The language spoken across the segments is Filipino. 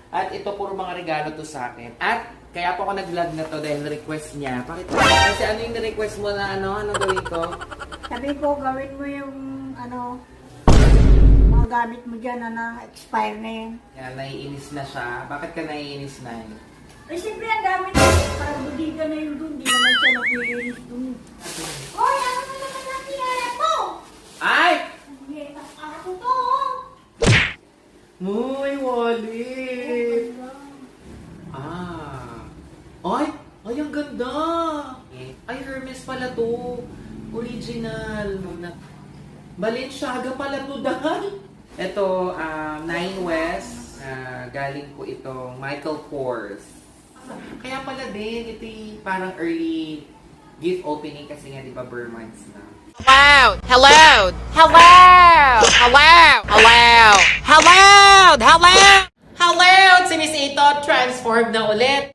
At ito puro mga regalo to sa akin. At kaya po ako nag-vlog na to dahil request niya. Pakita mo. Kasi ano yung request mo na ano? Ano gawin ko? Sabi ko, gawin mo yung mga gamit mo dyan na na-expire na yun. Yan, naiinis na siya. Bakit ka naiinis na yun? Eh, siyempre ang dami na. Parang budiga na yun dun. Di naman siya naglilinis dun. Hoy, ano na naman natin ito? Ay! Ako to. Muy wallet! Ay! Ay, ang ganda! Ay, Hermes pala to. Original. Balenciaga pala to, dahil. Ito, Nine West. Galing ko itong Michael Kors. Kaya pala din, ito yung parang early gift opening kasi nga, di ba, Burmans na. Hello! Hello! Hello! Hello! Hello! Hello! Hello! Hello! Si Miss Ito, transformed na ulit.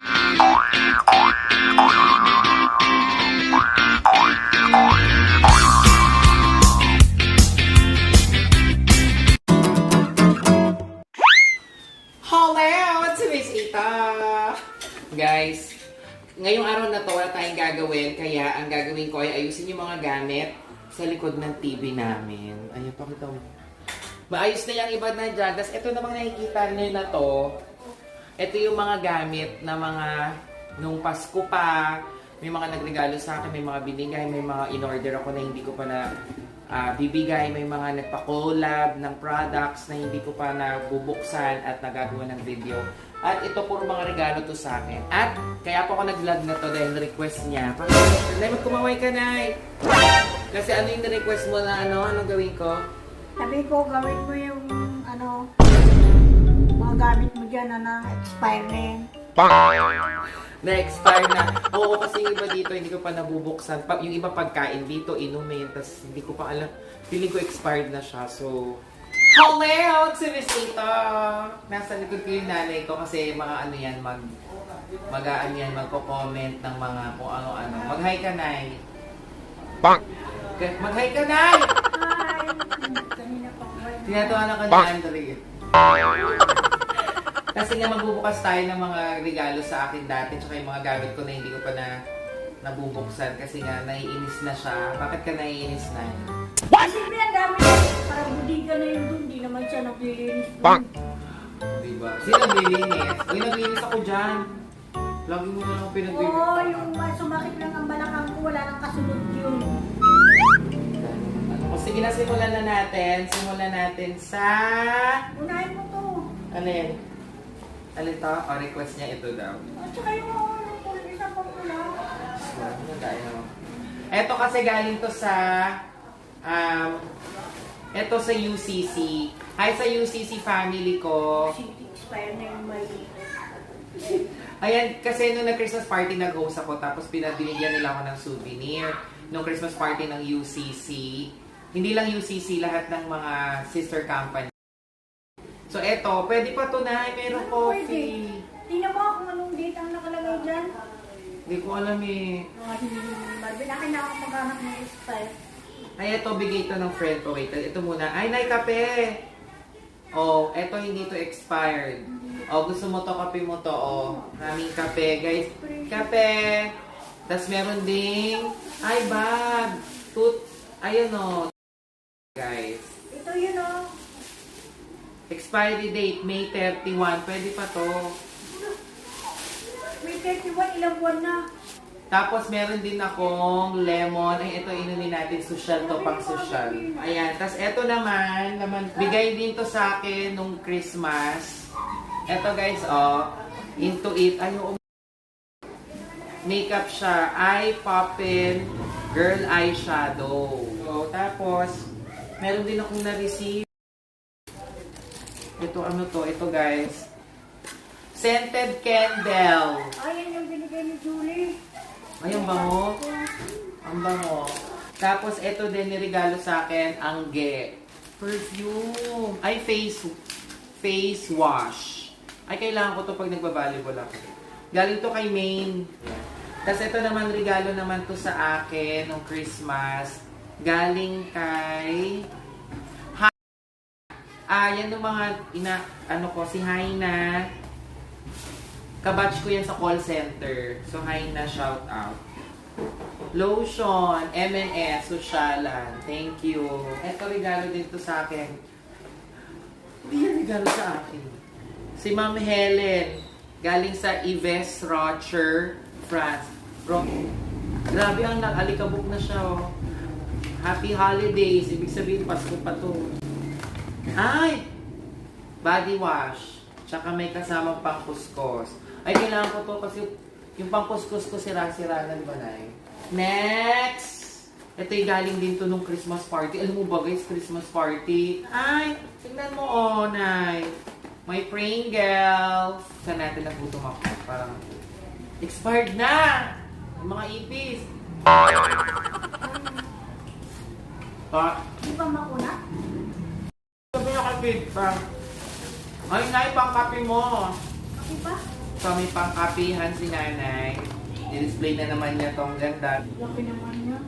Hello! Si Miss Ito. Guys, ngayong araw na to, wala tayong gagawin. Kaya ang gagawin ko ay ayusin yung mga gamit sa likod ng TV namin. Ayun, pakita mo. Maayos na yung iba na dyan. Tapos ito namang nakikita nyo na to. Ito yung mga gamit na mga nung Pasko pa. May mga nagregalo sa akin, may mga binigay, may mga in-order ako na hindi ko pa na bibigay. May mga nagpa-collab ng products na hindi ko pa nabubuksan at nagagawa ng video. At ito puro mga regalo to sa akin. At kaya po ako nag-vlog na to dahil request niya. Nay, magkumaway ka, Nay. Kasi ano yung request mo na ano? Anong gawin ko? Sabi ko, gawin mo yung mga gamit mo dyan na na-expire na yun. Na-expire na. Oo, kasi yung iba dito, hindi ko pa nabubuksan. Yung iba pagkain dito, inumin. Tapos hindi ko pa alam. Feeling ko expired na siya. So, hello! Si Miss Ito! Nasa likod ko yung nanay ko kasi mga ano yan, mag-aan yan, magko-comment ng mga kung ano-ano. Mag-hi ka, Nay. Mag-hi ka, Nay! Hi! Kanina pa ko. Tinatawanan ko ni Andre. Kasi nga magbubukas tayo ng mga regalo sa akin dati tsaka yung mga gamit ko na hindi ko pa nabubuksan kasi nga naiinis na siya. Bakit ka naiinis na? Eh, siyempre ang dami na. Parang budiga na yun dun. Di naman siya naglilinis dun. Diba? Sino naglilinis? Uy, naglilinis ako dyan. Lagi mo na lang pinaglilinis. Oo, yung sumakit lang ang balakang ko. Wala nang kasunod yun. O sige na, simulan na natin. Simulan natin sa... Unahin mo to. Ano yan? Ano ito? O, request niya ito daw. At saka yung isang pangula. Ano tayo? Ito kasi galing to sa... ito sa UCC. Hi sa UCC family ko. Expire na yung mali. Ayan, kasi nung nag-Christmas party nag-host ako, tapos pinabinigyan nila ako ng souvenir. Nung Christmas party ng UCC. Hindi lang UCC, lahat ng mga sister company. So eto, pwede pa to na, mayroong coffee. Tingnan mo kung anong date ang nakalagay dyan. Hindi ko alam eh. Marvin, akin na ako maghanap ng expire. Ay, eto, bigay ito ng friend ko. Wait, ito muna. Ay, Nay, kape! Oh, eto hindi to expired. Oh, gusto mo to, kape mo to. Oh, maraming kape. Guys, kape! Tapos meron ding, ay, bag! Ayun o. Guys. Ito yun o. Expiry date, May 31. Pwede pa to. May 31, ilang buwan na. Tapos meron din akong lemon. Ay, ito inumin natin. Social to, pang social. Ayan. Tapos ito naman, bigay din to sa akin nung Christmas. Ito guys, oh. Into it. Ay, makeup siya. Eye Poppin Girl Eyeshadow. So, tapos, meron din akong na-receive. Ito, ano to? Ito guys. Scented candle. Ayan yung binigay ni Julie. Ay, ang bango. Ang bango. Tapos, ito din niregalo sa akin, Angge. Perfume. Ay, face wash. Ay, kailangan ko to pag nagbabalibol ako. Galing to kay Maine. Tapos, ito naman, regalo naman to sa akin nung Christmas. Galing kay... yan yung mga, si Haina. Kabatch ko yan sa call center. So, hi na, shout out. Lotion, M&S, Sosyalan. Thank you. Ito, regalo din to sa akin. Hindi yan regalo sa akin. Si Ma'am Helen, galing sa Yves Rocher, France. Grabe ang nag-alikabok na siya, oh. Happy Holidays. Ibig sabihin, Pasko pa to. Ay! Body wash. Tsaka may kasamang pangkuskus. Ay, kailangan ko to kasi yung pangkuskus ko sira-sira na, di ba, Nay? Next! Ito yung galing din to nung Christmas party. Alam mo ba, guys, Christmas party? Ay! Tingnan mo, oh, Nay. May Pringles. Saan natin nagutom ako? Parang expired na! Yung mga ipis. Di ba makuna? Sabi niya kapit pa. Ay, Nay, pang-kape mo. Kasi ba? So, may pang-kapihan si Nanay. I-display na naman niya tong ganda. Laki naman niya.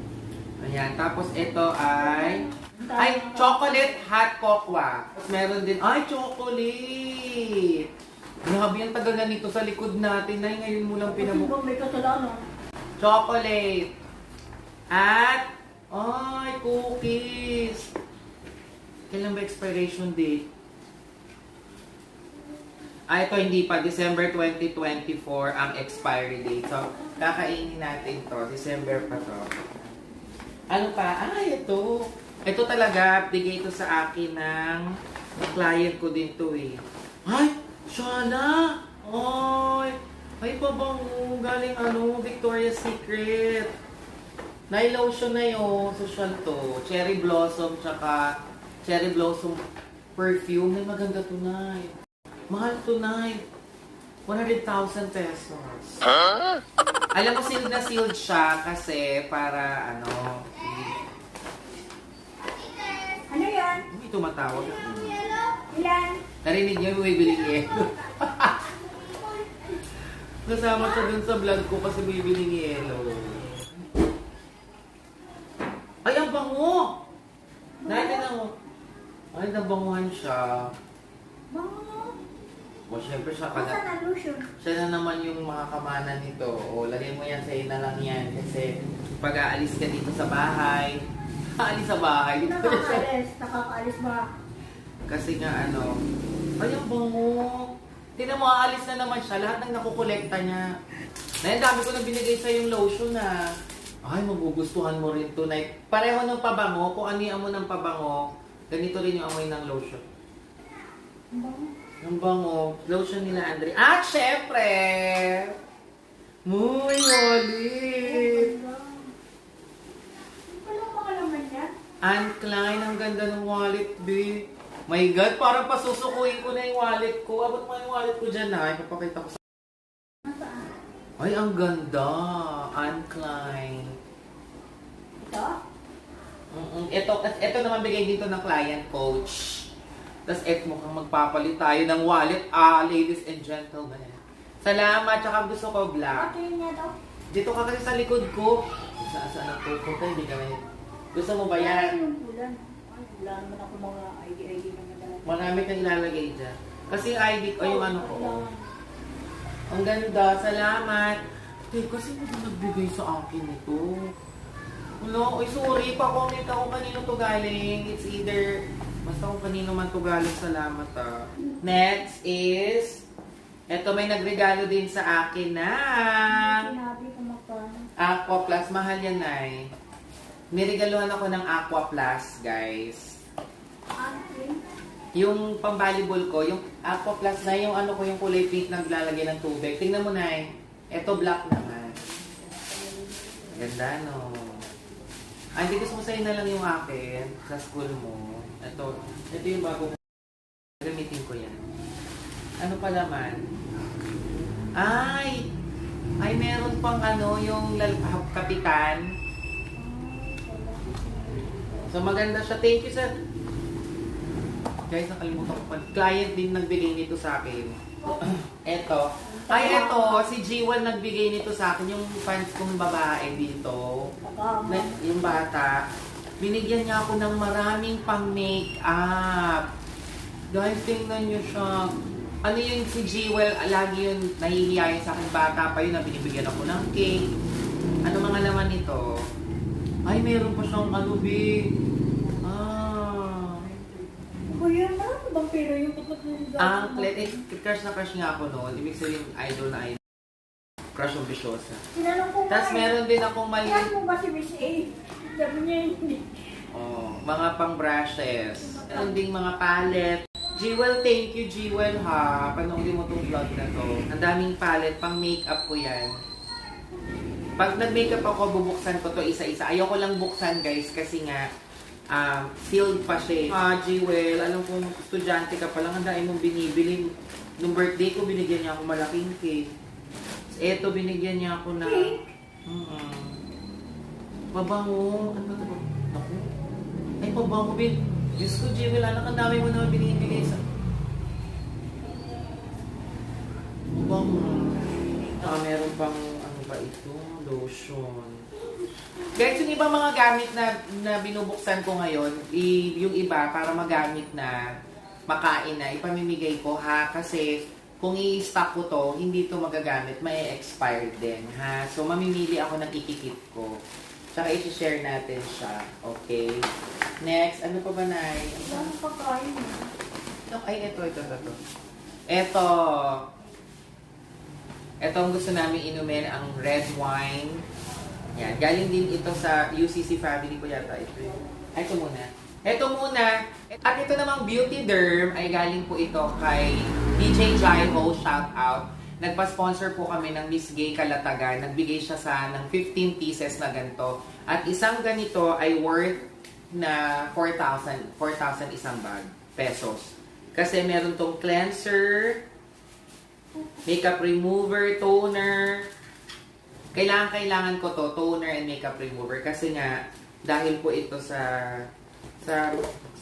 Ayan. Tapos ito ay chocolate hot cocoa. Tapos meron din, ay, chocolate! Grabe yung tagal na nito sa likod natin. Nay, ngayon mo lang Kasi pinabuk. ba may kasalanan? Chocolate. At, ay, cookies. Kailan ba expiration date? Ito hindi pa. December 2024 ang expiry date. So, kakainin natin to. December pa to. Ano pa? Ito. Ito talaga, bigay ito sa akin ng client ko din to eh. Ay! Shana! Ay, pabango. Galing Victoria's Secret. Lotion na yun. Social to. Cherry Blossom, tsaka Cherry Blossom perfume. May maganda to, Nay. Mahal to, Nay. 100,000 pesos. Huh? Alam mo, sealed na sealed siya kasi para, Ano yan? May tumatawag. Ilan? Narinig niyo, may bibiling yelo. Kasama siya dun sa vlog ko kasi may bibiling yelo. Ay, ang bango! Natin mo. Ay, nabanguhan siya. Bango. O, syempre siya Basta ka na lotion. Siya na naman yung mga kamanan nito. O, lagay mo yan sa'yo na lang yan. Kasi pag aalis ka dito sa bahay, aalis sa bahay. Nakakaalis ba? Kasi nga ay ang bango. Tingnan mo, aalis na naman siya. Lahat ng nakukolekta niya. Ang dami ko na binigay sa yung lotion na. Ay, magugustuhan mo rin to. Pareho ng pabango. Kung ano yung amo ng pabango, ganito rin yung amoy ng lotion. Bango. Ang bango. Lotion nila, Andre. At syempre, muy wallet. Ano mga laman niya? Anne Klein, ang ganda ng wallet, B. My God, parang pasusukuin ko na yung wallet ko. Abot mo yung wallet ko dyan, ha? Ipapakita ko sa... Nasaan? Ay, ang ganda. Anne Klein. Ito? Ito naman bigay dito ng client coach. Tapos mukhang magpapalit tayo ng wallet, ladies and gentlemen. Salamat, tsaka gusto ko black. Okay niya daw. Dito ka kasi sa likod ko. Saan ang pupunta? Hindi ka na. Gusto mo ba yan? Yung bulan. Ay, wala naman ako mga ID naman talaga. Marami kang ilalagay dyan. Kasi yung ID ko, yung ano ko. Ang ganda, salamat. Kasi mo ba nagbigay sa akin ito? Wala, sorry, pa-comment ako kanino to galing. It's either, basta kung kanino man to galing, salamat Next is, eto may nagregalo din sa akin ng Sinabi ko magkano. Aqua Plus. Mahal yan, Nay. Niregaluhan ako ng Aqua Plus, guys. Auntie? Yung pang-volleyball ko, yung Aqua Plus na yung yung kulay pink na naglalagay ng tubig. Tingnan mo, Nay. Ito black naman. Ganda, no? Ay, hindi gusto mo sa'yo na lang yung akin sa school mo. Ito yung bago ko. Gamitin ko yan. Ano pa naman? Ay, meron pang yung kapitan. So, maganda siya. Thank you, sir. Guys, nakalimutan ko pa. Client din nagbigay nito sa akin. Eto. Si G1 nagbigay nito sa akin. Yung fans kong babae dito. Yung bata. Binigyan niya ako ng maraming pang-makeup. Guys, tingnan niyo siya. Ano yun si Jewel, lagi yun nahihiya yun sa akin. Bata pa yun na binibigyan ako ng cake. Ano mga naman ito? Ay, meron pa siyang alubi. Ah. Kuya na, bang pero yung putot ng Anklet. Eh, crush na crush nga ako noon. Ibig sabihin, idol na idol. Crush of Bisyosa. Sinanong ko Tapos meron din akong mali. Yan mo ba si Miss A? Sabi niya hindi. Oh, mga pang brushes. Meron ding mga palette. Jewel, thank you, Jewel, ha. Panoorin mo tong vlog na to. Ang daming palette, pang makeup ko yan. Pag nag-makeup ako, bubuksan ko to isa-isa. Ayoko lang buksan, guys, kasi nga, sealed pa siya. Jewel, alam kong estudyante ka pa lang, ang dahil mong binibili. Nung birthday ko, binigyan niya ako malaking cake. Eto, binigyan niya ako na... Cake? Mabango. Ano ba ito? Naku. Ay, mabango, bin. Diyos ko, Jewel, anak, ang dami mo naman binibigay sa... Mabango. Meron pang, ano ba ito? Lotion. Guys, yung ibang mga gamit na binubuksan ko ngayon, yung iba, para magamit na, makain na, ipamimigay ko, ha? Kasi, kung i-stock ko to, hindi to magagamit, may expired din, ha? So, mamimili ako ng ikikip ko. Tsaka i-share natin siya. Okay? Next, ano pa ba, Nay? Ano pagkain? Ay, ito. Ito. Ito ang gusto namin inumin, ang red wine. Yan. Galing din ito sa UCC family ko yata. Ito muna. Ito muna. At ito namang Beauty Derm ay galing po ito kay DJ Jaiho. Shout out. Nagpa-sponsor po kami ng Miss Gay Calatagan. Nagbigay siya ng 15 pieces na ganito. At isang ganito ay worth na 4,000 isang bag pesos. Kasi meron tong cleanser, makeup remover, toner. Kailangan ko to, toner and makeup remover. Kasi nga, dahil po ito sa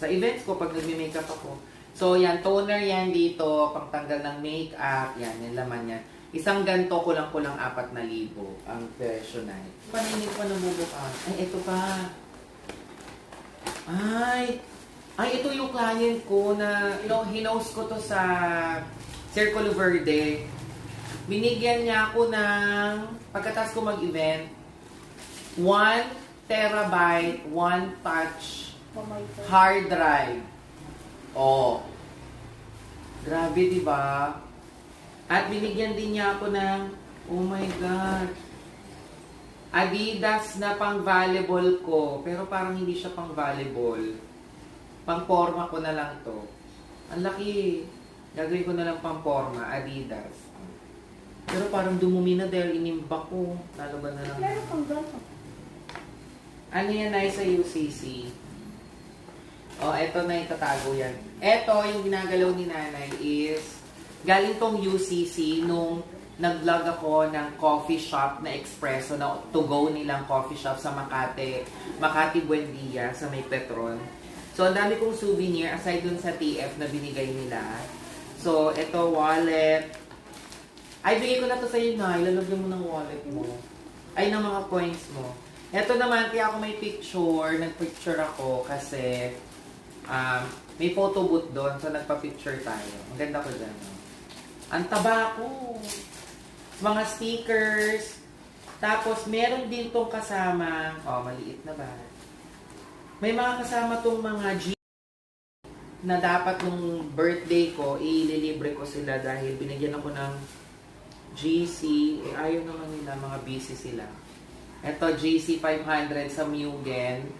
events ko pag nagme-makeup ako. So, yan, toner yan dito, pangtanggal ng makeup, yan, yung laman yan. Isang ganito, kulang-kulang 4,000 ang presyo na. Paano hindi ko pa nabubukas? Ay, ito pa. Ay, ito yung client ko na, hinost ko to sa Circulo Verde. Binigyan niya ako ng, pagkatapos ko mag-event, 1 terabyte, 1 touch, hard drive. Oh. Grabe, di ba? At binigyan din niya ako ng, oh my God, Adidas na pang-volleyball ko. Pero parang hindi siya pang-volleyball. Pang-forma ko na lang to. Ang laki. Gagawin ko na lang pang-forma, Adidas. Pero parang dumumi na dahil inimba ko. Lalo ba na lang? Meron kang gato. Ano yan ay sa UCC? Oh, eto na yung tatago yan. Eto, yung ginagalaw ni nanay is, galing tong UCC nung nag-vlog ako ng coffee shop na espresso, na to-go nilang coffee shop sa Makati Buendia, sa may Petron. So, ang dami kong souvenir, aside dun sa TF na binigay nila. So, eto, wallet. Ay, bigay ko na to sa'yo na. Ilalagyan mo ng wallet mo. Ay, ng mga coins mo. Eto naman, kaya ako may picture. Nag-picture ako kasi may photo booth doon. So, nagpa-picture tayo. Ang ganda ko dyan. Ang taba ko. Mga stickers. Tapos, meron din tong kasama. Oh, maliit na ba? May mga kasama tong mga G na dapat nung birthday ko, ililibre ko sila dahil binigyan ako ng GC. Eh, ayaw naman nila, mga busy sila. Ito, GC 500 sa Mugen.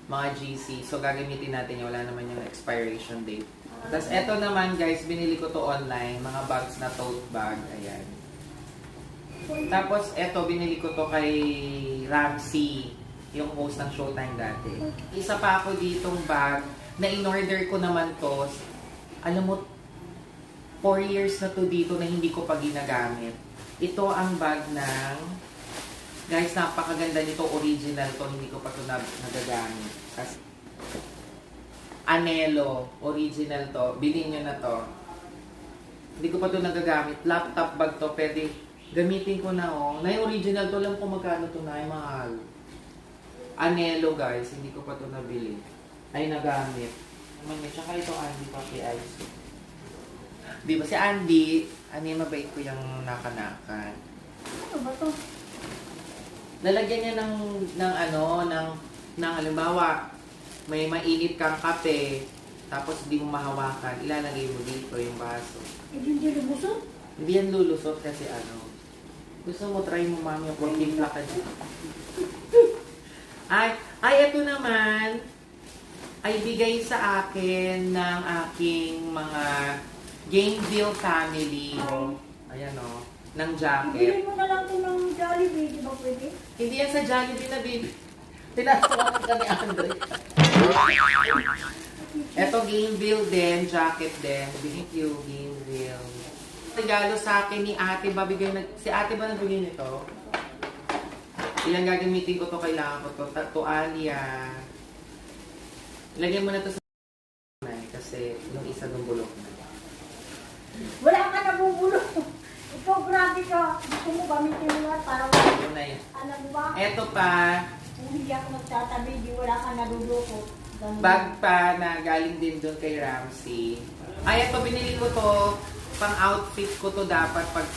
Mga GC. So, gagamitin natin yung wala naman yung expiration date. Tapos, eto naman guys, binili ko to online. Mga bags na tote bag. Ayan. Tapos, eto, binili ko to kay Ramsey, yung host ng Showtime dati. Isa pa ako ditong bag na in-order ko naman to. Alam mo, 4 years na to dito na hindi ko pa ginagamit. Ito ang bag ng... Guys, napakaganda nito. Original to. Hindi ko pa ito nagagamit. Kasi, Anelo. Original to. Bilhin nyo na to. Hindi ko pa ito nagagamit. Laptop bag to. Pwede gamitin ko na, oh. Na yung original to, alam ko magkano to na. Ay, mahal. Anelo, guys. Hindi ko pa ito nabili. Ay, nagamit. Tsaka ito, Andy Papi Ice. Di ba si Andy, mabait ko yung nakanakan. Ano ba to? Lalagyan niya ng halimbawa, may mainit kang kape, tapos hindi mo mahawakan, ilalagay mo dito yung baso. Eh, hindi lumusot? Hindi yan lulusot kasi gusto mo try mo mami yung timpla ka dyan. Ito naman, ay bigay sa akin ng aking mga Gameville family. Ayan ng jacket. Ibili mo na lang ito ng Jollibee, di ba pwede? Hindi yan sa Jollibee na bin. Pinasukan ka ni Andre. Ito Gameville din, jacket din. Thank you, Gameville. Regalo sa akin ni ate, si ate ba nagbigay nito? Ilang gagamitin ko to, kailangan ko to. Tualya. Ilagyan mo na to sa kasi yung isa dumulok na. Wala ka nabubulong. Ikaw, grabe ka. Gusto mo gamitin mo nga para Ito na yan. alam mo ba? Ito pa, Kung hindi ako magtatabi, di wala ka naluloko. Ganun. bag pa na galing din doon kay Ramsey. Ito binili ko to, pang outfit ko to dapat pag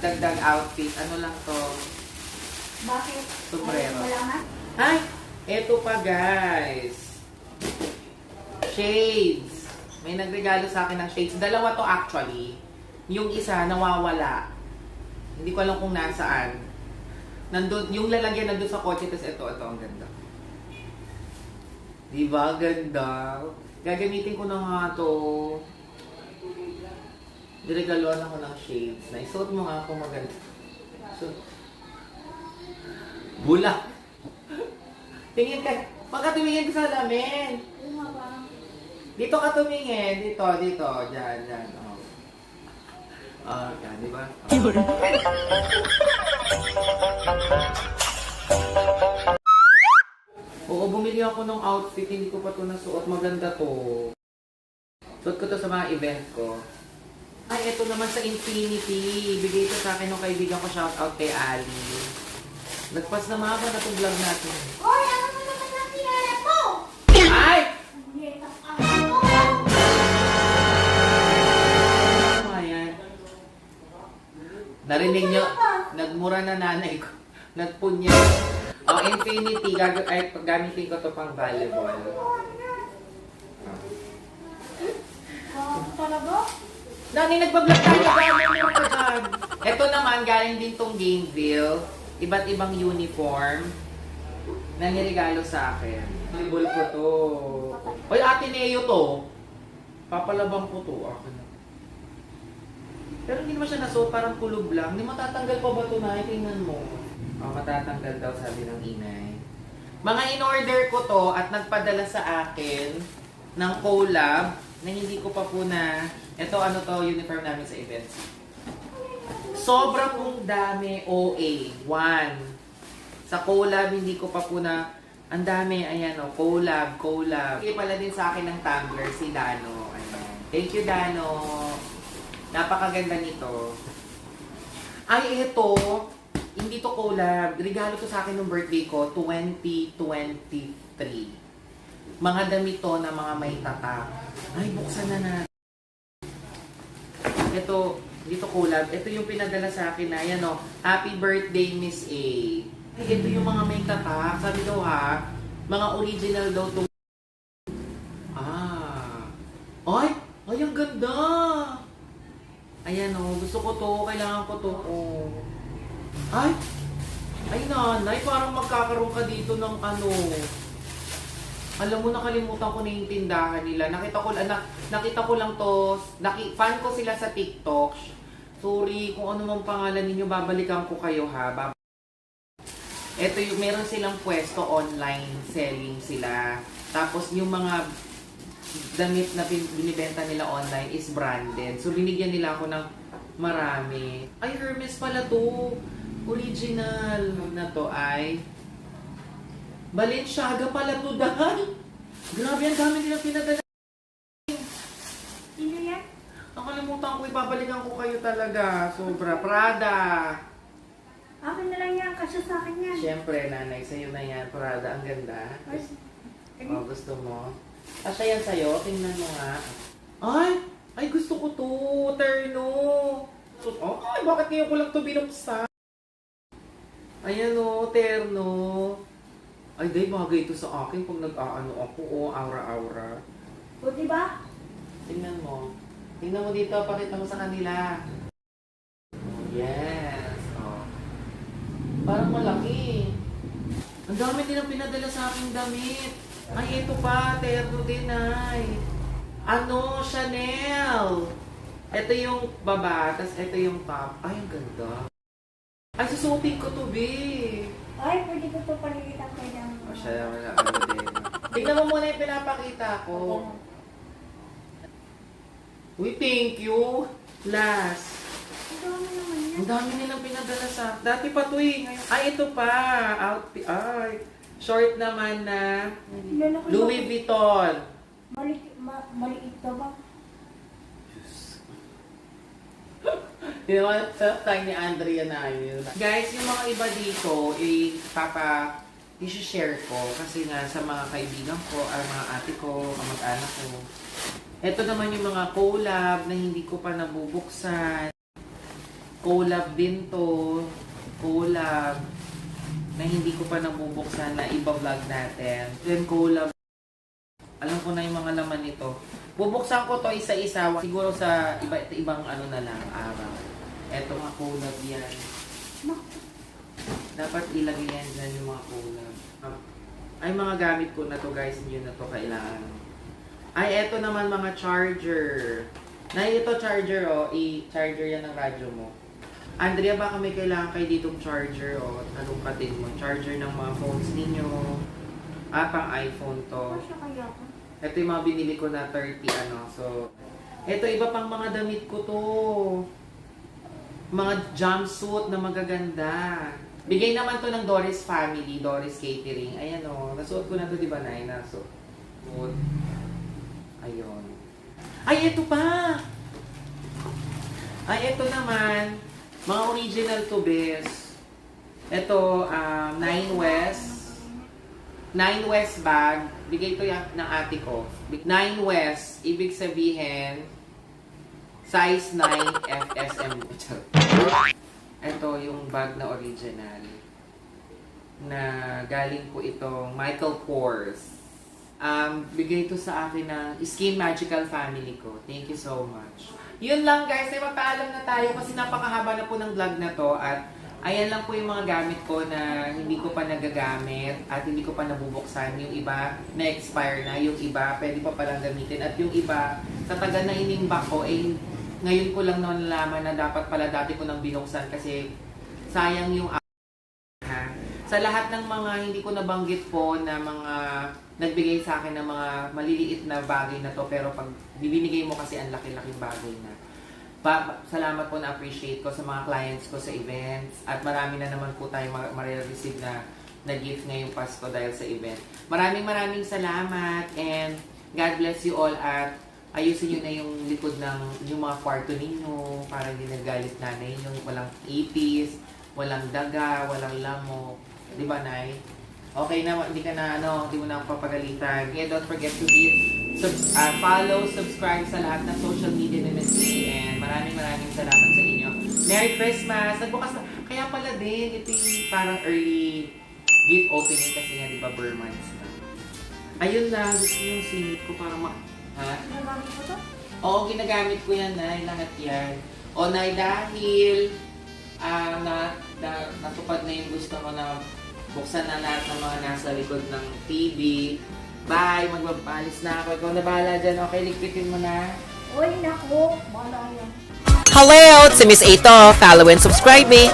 dagdag outfit. Ano lang to? Bakit? Sombrero. Malaman? Ito pa guys. Shades. May nagregalo sa akin ng shades. Dalawa to actually. Yung isa nawawala. Hindi ko alam kung nasaan. Nandun, yung lalagyan nandun sa kotse, tapos ito, ang ganda. Diba? Ganda. Gagamitin ko na nga to. Diregaloan ako ng shades. Naisuot mo nga ako maganda. So, bulak. Tingin ka. Pagkatumingin ka sa lamin. Oo nga, parang Dito ka tumingin. Dito. Diyan. Yan, di ba? Oo, bumili ako ng outfit. Hindi ko pa ito nasuot. Maganda to. Suot ko to sa mga event ko. Ito naman sa Infinity. Bigay ito sa akin ng kaibigan ko. Shoutout kay Ali. Nagpas na mahaba na itong vlog natin. Hoy, ano mo naman ang sinara ko? Ay! Hindi, ako. Ano nga yan? Narinig nyo? Nagmura na nanay ko. Nagpunya. Infinity. Gamitin ko to pang volleyball. Talaga? Nani, nagbablog tayo. Meron ka dyan. Ito naman, galing din tong Gameville. Iba't ibang uniform na niregalo sa akin. Volleyball ko to. Oy, Ate Neo to. Papalabang ko to. Akin na. Pero hindi naman siya nasuot, parang kulog lang. Hindi matatanggal pa ba ito na? Tingnan mo. Matatanggal daw, sabi ng inay. Mga in-order ko to at nagpadala sa akin ng collab na hindi ko pa po na... Ito uniform namin sa events. Sobra pong dami OA. 1. Sa collab, hindi ko pa po na... Ang dami, ayan collab. Bigay pala din sa akin ng tumbler si Dano. Ayan. Thank you, Dano. Napakaganda nito. Ito, hindi to collab. Regalo to sa akin ng birthday ko, 2023. Mga damit to na mga may tatak. Buksan na natin. Ito, dito collab. Ito yung pinadala sa akin na, Happy birthday, Miss A. Ito yung mga may tatak. Sabi daw mga original daw to. Ay, ang ganda! Ayan gusto ko to, kailangan ko to. Ay, nanay, parang magkakaroon ka dito ng Alam mo, nakalimutan ko na yung tindahan nila. Nakita ko lang to, fan ko sila sa TikTok. Sorry, kung ano mang pangalan ninyo, babalikan ko kayo ha. Ito yung, meron silang pwesto online, selling sila. Tapos yung mga damit na binibenta nila online is branded. So binigyan nila ako ng marami. Ay, Hermes pala to. Original na to ay Balenciaga pala to, dahil. Grabe, ang dami nilang pinadala. Sino yan? Nakalimutan ko, ibabalikan ko kayo talaga. Sobra. Prada. Akin na lang yan, kasi sa akin yan. Siyempre, nanay, sa'yo na yan. Prada, ang ganda. Mas, Gusto mo? Asya yan sa'yo. Tingnan mo nga. Ay! Ay, gusto ko to. Terno. Oh, ay, bakit ngayon ko lang to binuksan? Ayan o, terno. Ay, day, bagay ito sa akin pag nag-aano ako. Oh, aura-aura. O, diba? Tingnan mo. Tingnan mo dito, pakita mo sa kanila. Oh, yes. Oh. Parang malaki. Ang dami din ang pinadala sa aking damit. Ay, ito pa. Terno din ay. Ano? Chanel. Ito yung baba, tapos ito yung top. Ay, ang ganda. Ay, susuotin ko to, be. Ay, pwede ko ito paligitan kayo ng... O, siya naman na ano din. Tingnan mo muna yung pinapakita ko. Uy, thank you. Last. Ang dami naman yan. Ang dami nilang pinadala sa... Dati pa to eh. Ngayon- Ay, ito pa. Outfit. Ay. Short naman na Lalaki Louis ba? Vuitton. Maliit ka ba? Yung mga time ni Andrea na yun. Guys, yung mga iba dito, i-share ko kasi nga sa mga kaibigan ko, ay mga ate ko, kamag-anak ko. Ito naman yung mga collab na hindi ko pa nabubuksan. Collab din to. Collab na hindi ko pa nabubuksan na iba-vlog natin. Then collab. Alam ko na yung mga laman nito. Bubuksan ko to isa-isa. Siguro sa ibang ano na lang, araw. Eto mga collab yan. Dapat ilagay yan dyan yung mga collab. Ay, mga gamit ko na to guys. Hindi na to kailangan. Ay, eto naman mga charger. Na ito charger oh. I-charger yan ng radyo mo. Andrea, baka may kailangan kayo ditong charger oh. Talungkatin mo. Charger ng mga phones ninyo. Pang iPhone to. Kasya kaya ako? Ito yung mga binili ko na 30 ano. So, ito iba pang mga damit ko to. Mga jumpsuit na magaganda. Bigay naman to ng Doris Family, Doris Catering. Ayan o. Nasuot ko na to, di ba, Nay? Nasuot. Ayun. Ay, ito pa! Ay, ito naman. Mga original to, bes. Ito, 9 West bag. Bigay ito ng ate ko. 9 West, ibig sabihin, size 9 FSM. Ito yung bag na original. Na galing po itong Michael Kors. Bigay ito sa akin ng Skin Magical Family ko. Thank you so much. Yun lang guys, ay magpaalam na tayo kasi napakahaba na po ng vlog na to at ayan lang po yung mga gamit ko na hindi ko pa nagagamit at hindi ko pa nabubuksan. Yung iba na-expire na, yung iba pwede pa palang gamitin at yung iba sa tagal na inimbak ko ngayon ko lang nalaman na dapat pala dati ko nang binuksan kasi sayang yung sa lahat ng mga hindi ko nabanggit po na mga nagbigay sa akin ng mga maliliit na bagay na to pero pag bibinigay mo kasi ang laki-laking bagay na. Salamat po na appreciate ko sa mga clients ko sa events at marami na naman po tayo ma-receive na gift ngayong Pasko dahil sa event. Maraming salamat and God bless you all at ayusin nyo na yung likod ng yung mga kwarto ninyo para hindi nagalit nanay nyo. Walang ipis, walang daga, walang lamok. Di ba, Nay? Okay na, hindi ka na, hindi mo na ako papagalitan. Kaya don't forget to hit follow, subscribe sa lahat ng social media ni Ms. Lee. And maraming salamat sa inyo. Merry Christmas! Nagbukas na. Kaya pala din, ito yung parang early gift opening kasi nga, di ba, Burmans na. Ayun lang, gusto yung sinit ko para ha? Ginagamit mo to? Oo, ginagamit ko yan, Nay. Lahat yan. O, Nay, dahil natupad na yung gusto ko na buksan na lahat ng mga nasa likod ng TV. Bye! Magbabalis na ako. Ikaw na bahala dyan. Okay, ligpitin mo na. Uy, naku. Bahala yan. Hello, it's Miss Ito. Follow and subscribe me.